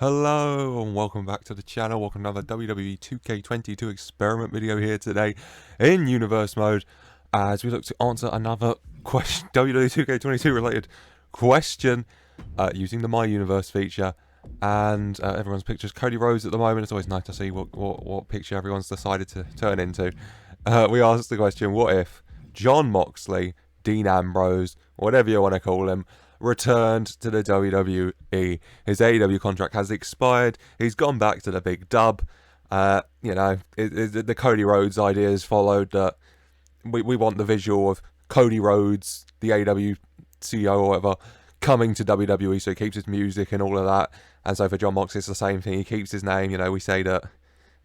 Hello and welcome back to the channel. Welcome to another WWE 2K22 experiment video here today in universe mode as we look to answer another question, WWE 2K22 related question using the My Universe feature. And everyone's picture's Cody Rhodes at the moment. It's always nice to see what picture everyone's decided to turn into. We asked the question, what if Jon Moxley, Dean Ambrose, whatever you want to call him, returned to the WWE. His AEW contract has expired. He's gone back to the big dub. The Cody Rhodes idea has followed that we want the visual of Cody Rhodes, the AEW CEO or whatever, coming to WWE, so he keeps his music and all of that. And so for Jon Moxley, it's the same thing. He keeps his name. We say that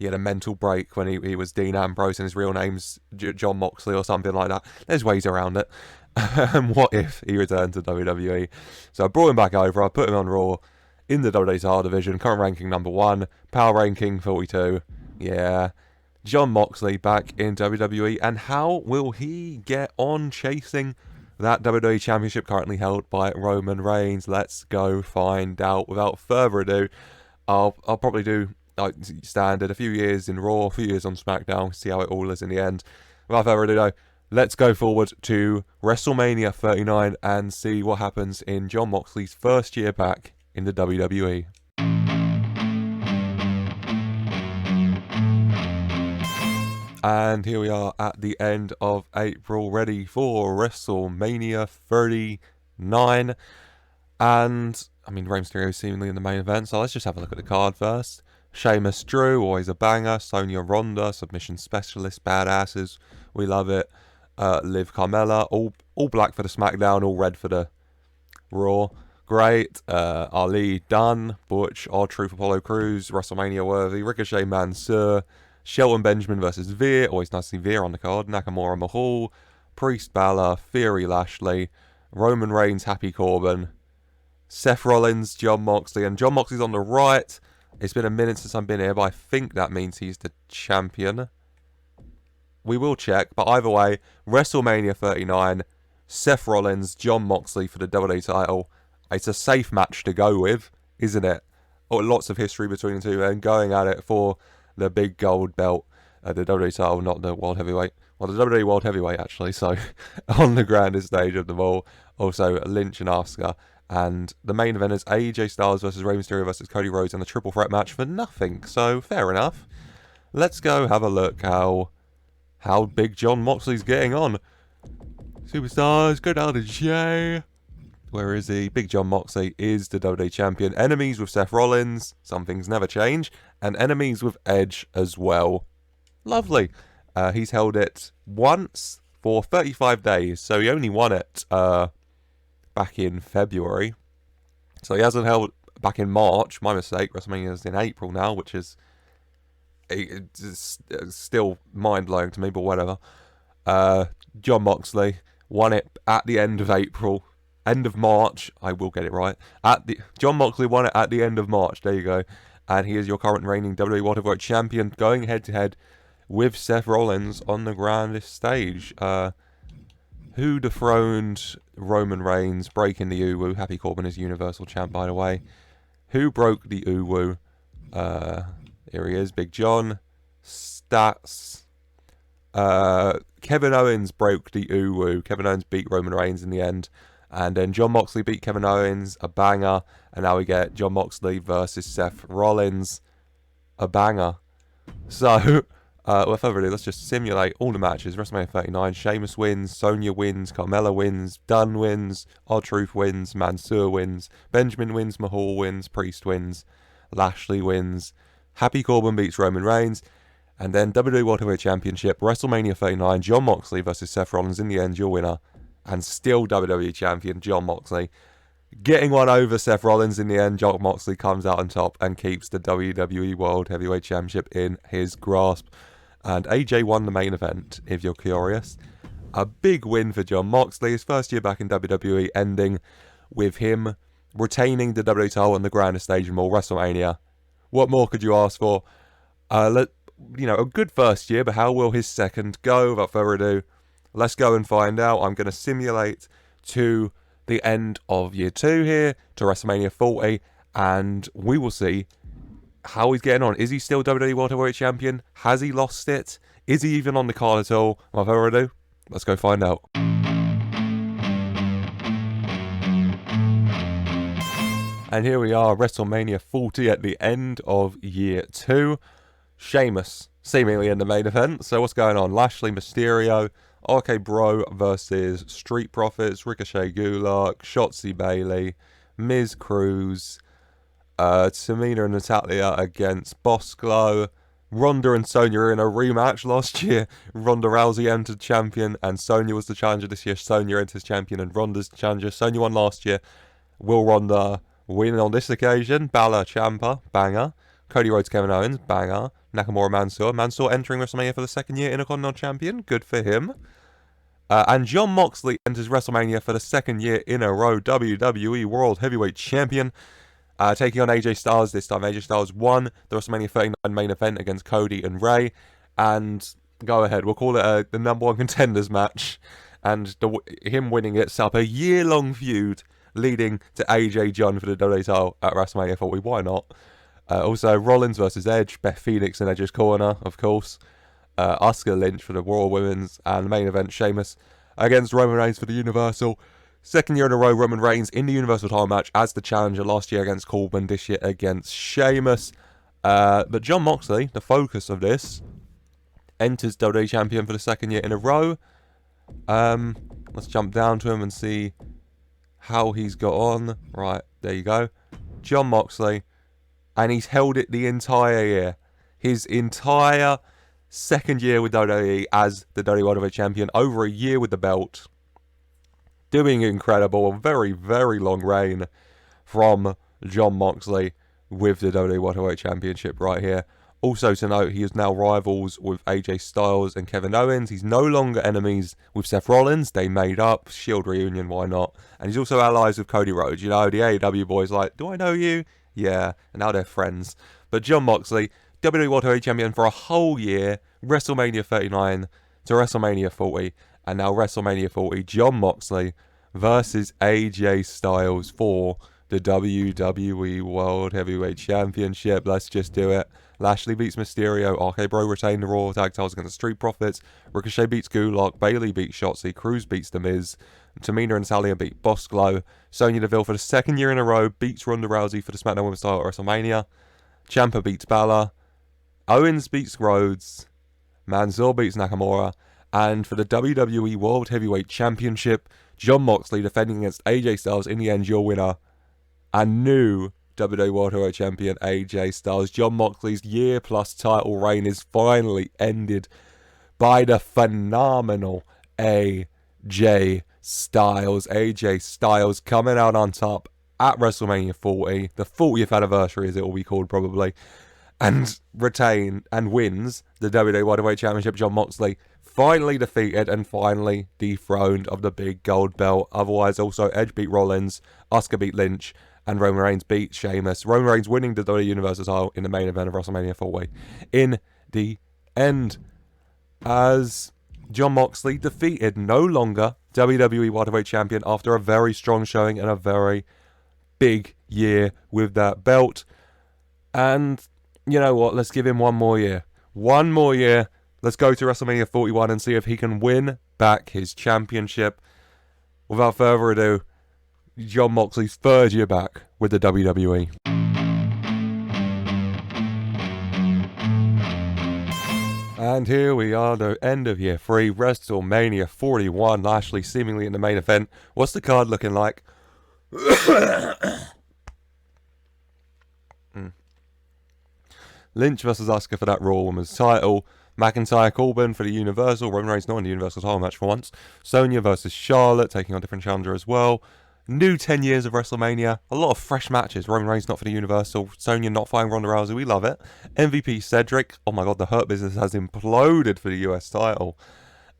he had a mental break when he was Dean Ambrose and his real name's Jon Moxley or something like that. There's ways around it. And what if he returned to WWE? So I brought him back over. I put him on Raw in the WWE title division. Current ranking number 1. Power ranking 42. Yeah. Jon Moxley back in WWE. And how will he get on chasing that WWE Championship currently held by Roman Reigns? Let's go find out. Without further ado, I'll probably do standard, a few years in Raw, a few years on SmackDown, see how it all is in the end. Without further ado though, let's go forward to WrestleMania 39 and see what happens in Jon Moxley's first year back in the WWE. And here we are at the end of April, ready for WrestleMania 39. And, Rey Mysterio is seemingly in the main event, so let's just have a look at the card first. Sheamus Drew, always a banger. Sonya Ronda, submission specialist, badasses. We love it. Liv Carmella, all black for the SmackDown, all red for the Raw. Great. Ali, done. Butch, R-Truth, Apollo Crews, WrestleMania worthy. Ricochet, Mansoor. Shelton Benjamin versus Veer. Always nice to see Veer on the card. Nakamura, Mahal. Priest, Balor. Theory, Lashley. Roman Reigns, Happy Corbin. Seth Rollins, Jon Moxley. And Jon Moxley's on the right. It's been a minute since I've been here, but I think that means he's the champion. We will check, but either way, WrestleMania 39, Seth Rollins, Jon Moxley for the WWE title. It's a safe match to go with, isn't it? Oh, lots of history between the two, and going at it for the big gold belt, the WWE title, not the World Heavyweight. Well, the WWE World Heavyweight, actually, so on the grandest stage of them all. Also, Lynch and Asuka. And the main event is AJ Styles versus Rey Mysterio versus Cody Rhodes in the triple threat match for nothing. So, fair enough. Let's go have a look how big Jon Moxley's getting on. Superstars, go down to Jay. Where is he? Big Jon Moxley is the WWE Champion. Enemies with Seth Rollins. Some things never change. And enemies with Edge as well. Lovely. He's held it once for 35 days. So he only won it back in February. So he hasn't held back in March. My mistake. WrestleMania is in April now, which is it's still mind-blowing to me, but whatever. Jon Moxley won it at the end of April. End of March. I will get it right. Jon Moxley won it at the end of March. There you go. And he is your current reigning WWE World Heavyweight Champion, going head-to-head with Seth Rollins on the grandest stage. Who dethroned Roman Reigns, breaking the Uwu? Happy Corbin is Universal Champ, by the way. Who broke the Uwu? Here he is, Big John. Stats. Kevin Owens broke the Uwu. Kevin Owens beat Roman Reigns in the end. And then Jon Moxley beat Kevin Owens, a banger. And now we get Jon Moxley versus Seth Rollins, a banger. So, without further ado, let's just simulate all the matches. WrestleMania 39, Sheamus wins, Sonya wins, Carmella wins, Dunn wins, R-Truth wins, Mansoor wins, Benjamin wins, Mahal wins, Priest wins, Lashley wins, Happy Corbin beats Roman Reigns, and then WWE World Heavyweight Championship, WrestleMania 39, Jon Moxley versus Seth Rollins. In the end, your winner, and still WWE Champion, Jon Moxley. Getting one over Seth Rollins in the end, Jon Moxley comes out on top and keeps the WWE World Heavyweight Championship in his grasp. And AJ won the main event, if you're curious. A big win for Jon Moxley. His first year back in WWE, ending with him retaining the WWE title on the grandest stage of all, WrestleMania. What more could you ask for? A good first year, but how will his second go? Without further ado, let's go and find out. I'm going to simulate to the end of year 2 here, to WrestleMania 40, and we will see how he's getting on. Is he still WWE World Heavyweight Champion? Has he lost it? Is he even on the card at all? Without further ado, let's go find out. And here we are, WrestleMania 40 at the end of year 2. Sheamus seemingly in the main event. So what's going on? Lashley, Mysterio, RK Bro versus Street Profits, Ricochet, Gulak, Shotzi, Bayley, Miz, Cruz, Tamina and Natalia against Boss Glow. Ronda and Sonya are in a rematch last year. Ronda Rousey entered champion and Sonya was the challenger this year. Sonya enters champion and Ronda's challenger. Sonya won last year. Will Ronda win on this occasion? Balor, Ciampa, banger. Cody Rhodes, Kevin Owens, banger. Nakamura, Mansoor. Mansoor entering WrestleMania for the second year Intercontinental Champion. Good for him. And Jon Moxley enters WrestleMania for the second year in a row. WWE World Heavyweight Champion. Taking on AJ Styles this time. AJ Styles won the WrestleMania 39 main event against Cody and Ray. And go ahead, we'll call it the number 1 contenders match. And him winning it set up a year-long feud leading to AJ Jon for the WWE title at WrestleMania 40. Why not? Also, Rollins versus Edge. Beth Phoenix in Edge's corner, of course. Asuka Lynch for the Raw Women's. And the main event, Sheamus against Roman Reigns for the Universal. Second year in a row, Roman Reigns in the Universal title match as the challenger. Last year against Corbin, this year against Sheamus. But Jon Moxley, the focus of this, enters WWE Champion for the second year in a row. Let's jump down to him and see how he's got on. Right, there you go. Jon Moxley. And he's held it the entire year. His entire second year with WWE as the WWE World Heavyweight Champion. Over a year with the belt. Doing incredible. A very, very long reign from Jon Moxley with the WWE World Heavyweight Championship right here. Also to note, he is now rivals with AJ Styles and Kevin Owens. He's no longer enemies with Seth Rollins. They made up. Shield reunion, why not? And he's also allies with Cody Rhodes. You know, the AEW boys like, do I know you? Yeah, and now they're friends. But Jon Moxley, WWE World Heavyweight Champion for a whole year. WrestleMania 39 to WrestleMania 40. And now WrestleMania 40, Jon Moxley versus AJ Styles for the WWE World Heavyweight Championship. Let's just do it. Lashley beats Mysterio. RK Bro retained the Raw Tag Titles against the Street Profits. Ricochet beats Gulak. Bayley beats Shotzi. Cruz beats The Miz. Tamina and Natalia beat Boss Glow. Sonya Deville for the second year in a row beats Ronda Rousey for the SmackDown Women's title at WrestleMania. Ciampa beats Balor. Owens beats Rhodes. Mansoor beats Nakamura. And for the WWE World Heavyweight Championship, Jon Moxley defending against AJ Styles. In the end, your winner and new WWE World Heavyweight Champion AJ Styles. Jon Moxley's year-plus title reign is finally ended by the phenomenal AJ Styles. AJ Styles coming out on top at WrestleMania 40, the 40th anniversary as it will be called probably, and wins the WWE World Heavyweight Championship. Jon Moxley finally defeated and finally dethroned of the big gold belt. Otherwise, also Edge beat Rollins, Asuka beat Lynch, and Roman Reigns beat Sheamus. Roman Reigns winning the WWE Universal title in the main event of WrestleMania 40. In the end, as Jon Moxley defeated no longer WWE World Heavyweight Champion after a very strong showing and a very big year with that belt. And you know what? Let's give him one more year. One more year. Let's go to WrestleMania 41 and see if he can win back his championship. Without further ado, Jon Moxley's third year back with the WWE. And here we are, the end of year 3, WrestleMania 41. Lashley seemingly in the main event. What's the card looking like? Lynch versus Asuka for that Raw Women's title. McIntyre Corbin for the Universal. Roman Reigns not in the Universal title match for once. Sonya versus Charlotte, taking on a different challenger as well. New 10 years of WrestleMania. A lot of fresh matches. Roman Reigns not for the Universal. Sonya not fighting Ronda Rousey. We love it. MVP Cedric. Oh my god, the Hurt Business has imploded for the US title.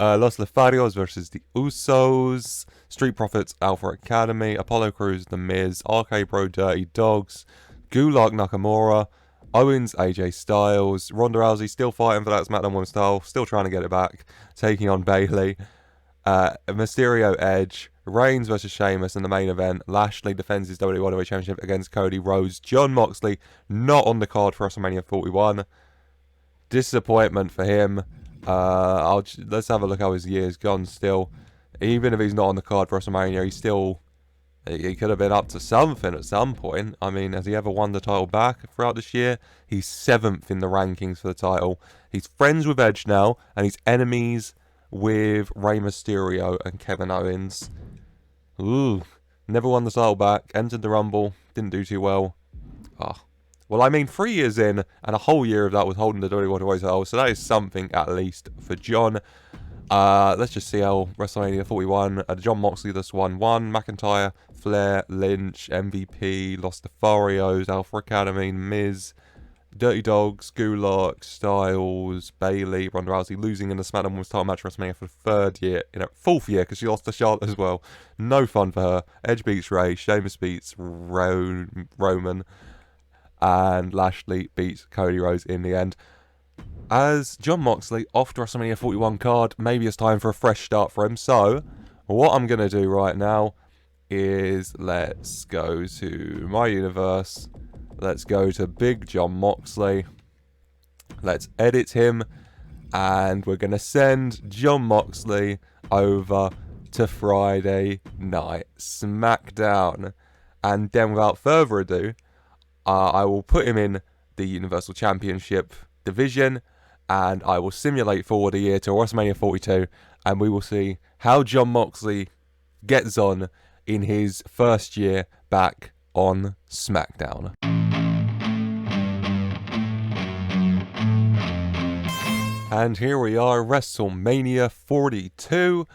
Los Lotharios versus the Usos. Street Profits, Alpha Academy. Apollo Crews, The Miz. RK Bro, Dirty Dogs. Gulak Nakamura. Owens, AJ Styles. Ronda Rousey still fighting for that SmackDown Women's title. Still trying to get it back. Taking on Bayley. Mysterio, Edge. Reigns versus Sheamus in the main event. Lashley defends his WWE World Championship against Cody Rhodes. Jon Moxley not on the card for WrestleMania 41. Disappointment for him. Let's have a look how his year's gone still. Even if he's not on the card for WrestleMania, he could have been up to something at some point. I mean, has he ever won the title back throughout this year? He's 7th in the rankings for the title. He's friends with Edge now, and he's enemies with Rey Mysterio and Kevin Owens. Ooh, never won the title back. Entered the Rumble, didn't do too well. Well, I mean, 3 years in, and a whole year of that was holding the WWE World title, so that is something at least for Jon. Let's just see how WrestleMania 41. Jon Moxley just won 1. McIntyre, Flair, Lynch, MVP, Los Lotharios, Alpha Academy, Miz, Dirty Dogs, Gulak, Styles, Bayley, Ronda Rousey losing in the SmackDown Women's title match WrestleMania for the 4th year because she lost to Charlotte as well. No fun for her. Edge beats Rey, Sheamus beats Roman, and Lashley beats Cody Rhodes in the end. As Jon Moxley off the WrestleMania 41 card, maybe it's time for a fresh start for him. So, what I'm going to do right now is let's go to my universe. Let's go to Big Jon Moxley. Let's edit him. And we're going to send Jon Moxley over to Friday Night SmackDown. And then without further ado, I will put him in the Universal Championship division, and I will simulate forward a year to WrestleMania 42, and we will see how Jon Moxley gets on in his first year back on SmackDown. And here we are, WrestleMania 42.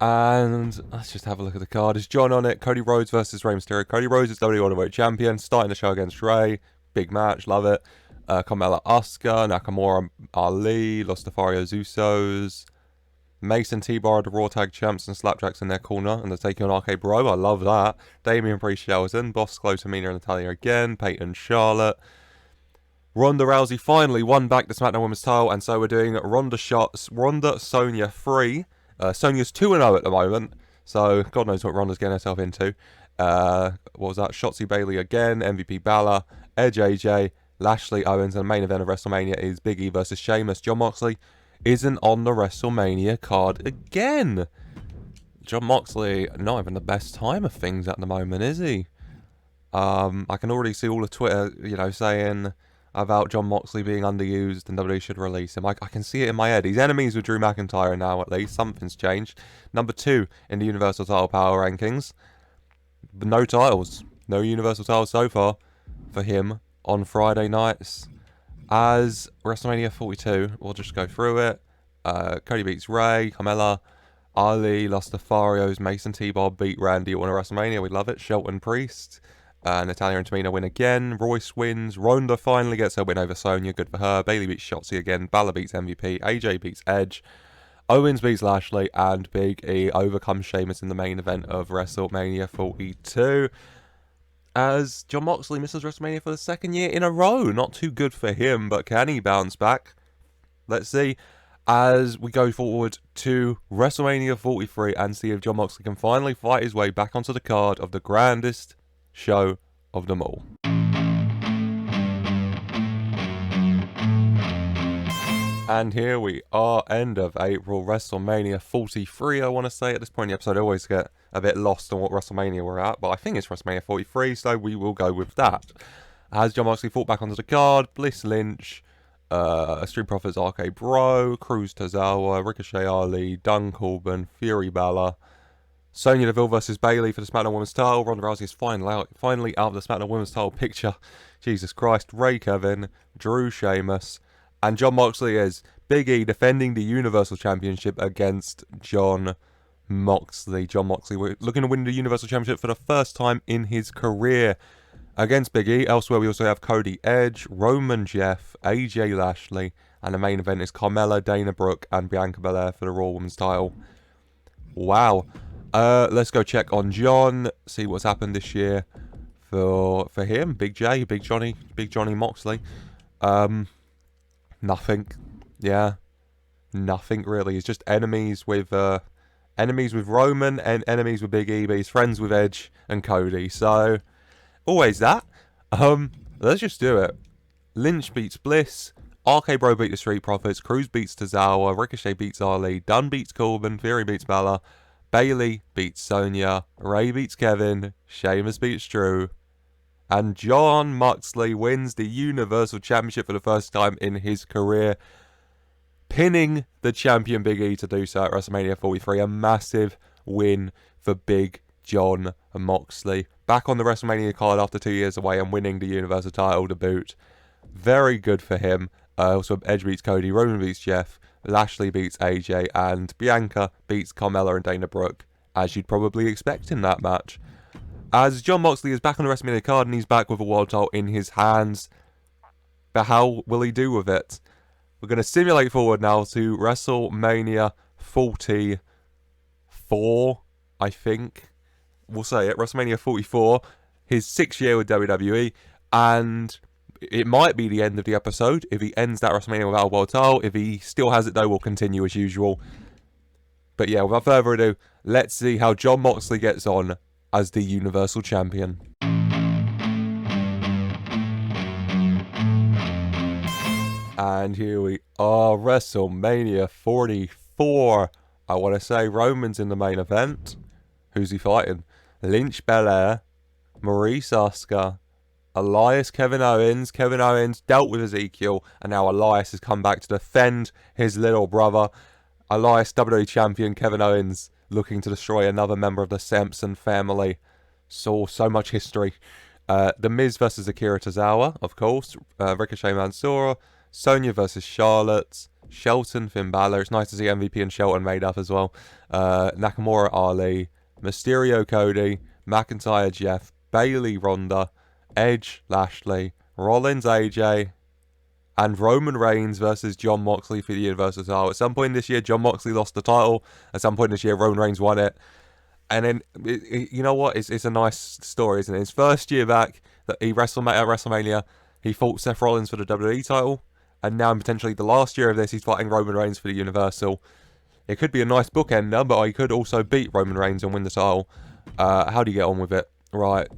And let's just have a look at the card. Is Jon on it? Cody Rhodes versus Rey Mysterio. Cody Rhodes is WWE World Champion, starting the show against Rey. Big match, love it. Carmella, Asuka, Nakamura, Ali, Los Lotharios, Usos, Mason, T-Bar, the Raw Tag Champs, and Slapjack's in their corner, and they're taking on RK Bro. I love that. Damian Priest, Shelton, Boss, Chloe, Tamina, and Natalya again. Peyton, Charlotte. Ronda Rousey finally won back the SmackDown Women's title, and so we're doing Ronda, Sonya 3. Sonya's 2-0 at the moment, so God knows what Ronda's getting herself into. What was that? Shotzi Bayley again, MVP Balor, Edge AJ, Lashley Owens, and the main event of WrestleMania is Big E versus Sheamus. Jon Moxley isn't on the WrestleMania card again. Jon Moxley not having the best time of things at the moment, is he? I can already see all of Twitter, saying about Jon Moxley being underused and WWE should release him. I can see it in my head. He's enemies with Drew McIntyre now, at least. Something's changed. Number 2 in the Universal Title Power Rankings. But no titles. No Universal titles so far for him on Friday nights. As WrestleMania 42, we'll just go through it. Cody beats Rey, Carmella, Ali, Los Lotharios, Mason T-Bar beat Randy Orton at WrestleMania. We love it. Shelton Priest. Natalya and Tamina win again. Royce wins. Ronda finally gets her win over Sonya. Good for her. Bayley beats Shotzi again. Balor beats MVP. AJ beats Edge. Owens beats Lashley. And Big E overcomes Sheamus in the main event of WrestleMania 42. As Jon Moxley misses WrestleMania for the 2nd year in a row. Not too good for him, but can he bounce back? Let's see. As we go forward to WrestleMania 43 and see if Jon Moxley can finally fight his way back onto the card of the grandest show of them all. And here we are, end of April, WrestleMania 43, I want to say. At this point in the episode, I always get a bit lost on what WrestleMania we're at, but I think it's WrestleMania 43, so we will go with that. As Jon Moxley fought back onto the card, Bliss Lynch, Street Profits RK Bro, Cruz Tozawa, Ricochet Ali, Dunn Corbin, Fury Balor, Sonya Deville versus Bayley for the SmackDown Women's title. Ronda Rousey is finally out of the SmackDown Women's title picture. Jesus Christ. Ray Kevin, Drew Sheamus, and Jon Moxley is Big E defending the Universal Championship against Jon Moxley. Jon Moxley, we're looking to win the Universal Championship for the first time in his career against Big E. Elsewhere, we also have Cody Edge, Roman Jeff, AJ Lashley, and the main event is Carmella, Dana Brooke, and Bianca Belair for the Raw Women's title. Wow. Let's go check on Jon, see what's happened this year for him. Big Johnny Moxley. Nothing. Yeah. Nothing really. He's just enemies with Enemies with Roman and enemies with Big E, but he's friends with Edge and Cody. So, always that. Let's just do it. Lynch beats Bliss. RK Bro beat the Street Profits. Cruz beats Tozawa. Ricochet beats Ali. Dunn beats Corbin. Theory beats Bella. Bailey beats Sonya. Ray beats Kevin. Sheamus beats Drew. And Jon Moxley wins the Universal Championship for the first time in his career, pinning the champion Big E to do so at WrestleMania 43. A massive win for Big Jon Moxley. Back on the WrestleMania card after 2 years away and winning the Universal title to boot. Very good for him. Also, Edge beats Cody, Roman beats Jeff, Lashley beats AJ, and Bianca beats Carmella and Dana Brooke, as you'd probably expect in that match. As Jon Moxley is back on the WrestleMania card and he's back with a world title in his hands. But how will he do with it? We're going to simulate forward now to WrestleMania 44, I think. We'll say it, WrestleMania 44, his 6th year with WWE, and it might be the end of the episode if he ends that WrestleMania without a world title. If he still has it though, we'll continue as usual. But yeah, without further ado, let's see how Jon Moxley gets on as the Universal Champion. And here we are, WrestleMania 44. I want to say Roman's in the main event. Who's he fighting? Lynch Belair, Maurice Asuka, Elias Kevin Owens. Kevin Owens dealt with Ezekiel, and now Elias has come back to defend his little brother. Elias, WWE Champion, Kevin Owens looking to destroy another member of the Sampson family. So much history. The Miz versus Akira Tozawa, of course. Ricochet Mansoura. Sonya versus Charlotte. Shelton, Finn Balor. It's nice to see MVP and Shelton made up as well. Nakamura, Ali. Mysterio, Cody. McIntyre, Jeff. Bailey, Ronda. Edge, Lashley. Rollins, AJ. And Roman Reigns versus Jon Moxley for the Universal title. At some point this year, Jon Moxley lost the title. At some point this year, Roman Reigns won it. And then, you know what? It's a nice story, isn't it? His first year back, that he wrestled at WrestleMania, he fought Seth Rollins for the WWE title. And now, potentially, the last year of this, he's fighting Roman Reigns for the Universal. It could be a nice bookender, but he could also beat Roman Reigns and win the title. How do you get on with it? Right.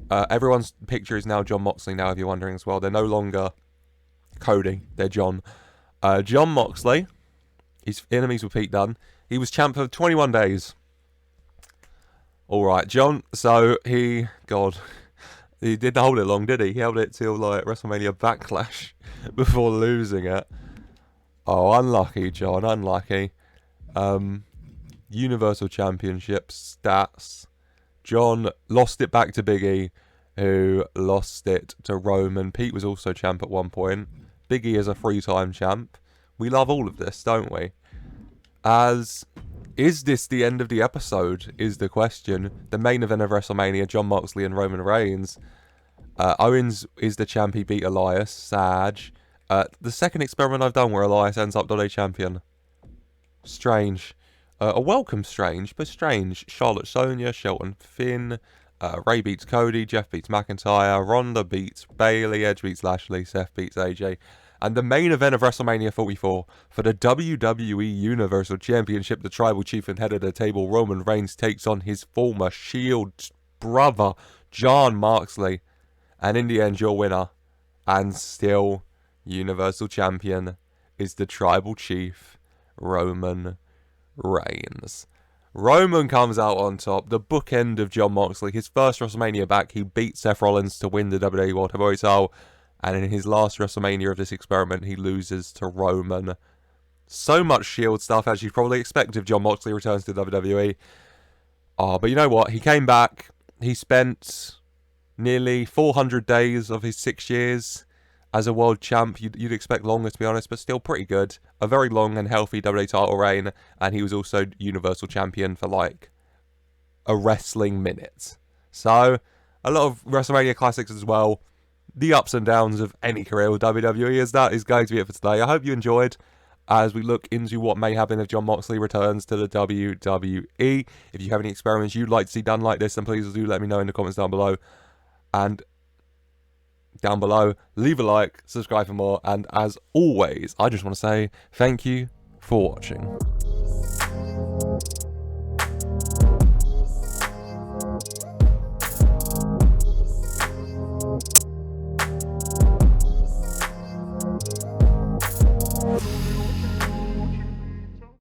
Everyone's picture is now Jon Moxley now, if you're wondering as well. They're no longer Cody, they're Jon. Jon Moxley, his enemies were Pete Dunne. He was champ for 21 days. Alright, Jon, so he didn't hold it long, did he? He held it till like WrestleMania Backlash before losing it. Oh, unlucky, Jon, unlucky. Universal Championship stats. Jon lost it back to Big E, who lost it to Roman. Pete was also champ at one point. Big E is a 3-time champ. We love all of this, don't we? Is this the end of the episode, is the question. The main event of WrestleMania, Jon Moxley and Roman Reigns. Owens is the champ, he beat Elias. Sad. The second experiment I've done where Elias ends up WWE champion. Strange. A welcome strange, but strange. Charlotte, Sonya, Shelton, Finn. Ray beats Cody, Jeff beats McIntyre, Ronda beats Bailey, Edge beats Lashley, Seth beats AJ. And the main event of WrestleMania 44, for the WWE Universal Championship, the Tribal Chief and head of the table, Roman Reigns, takes on his former Shield brother, Jon Moxley. And in the end, your winner, and still Universal Champion, is the Tribal Chief, Roman Reigns. Roman comes out on top, the bookend of Jon Moxley. His first WrestleMania back, he beat Seth Rollins to win the WWE World Heavyweight title. And in his last WrestleMania of this experiment, he loses to Roman. So much Shield stuff, as you'd probably expect if Jon Moxley returns to WWE. But you know what? He came back. He spent nearly 400 days of his 6 years as a world champ. You'd expect longer, to be honest, but still pretty good. A very long and healthy WWE title reign. And he was also Universal Champion for like a wrestling minute. So, a lot of WrestleMania classics as well. The ups and downs of any career with WWE, as that is going to be it for today. I hope you enjoyed as we look into what may happen if Jon Moxley returns to the WWE. If you have any experiments you'd like to see done like this, then please do let me know in the comments down below. And down below, leave a like, subscribe for more, and as always, I just want to say thank you for watching.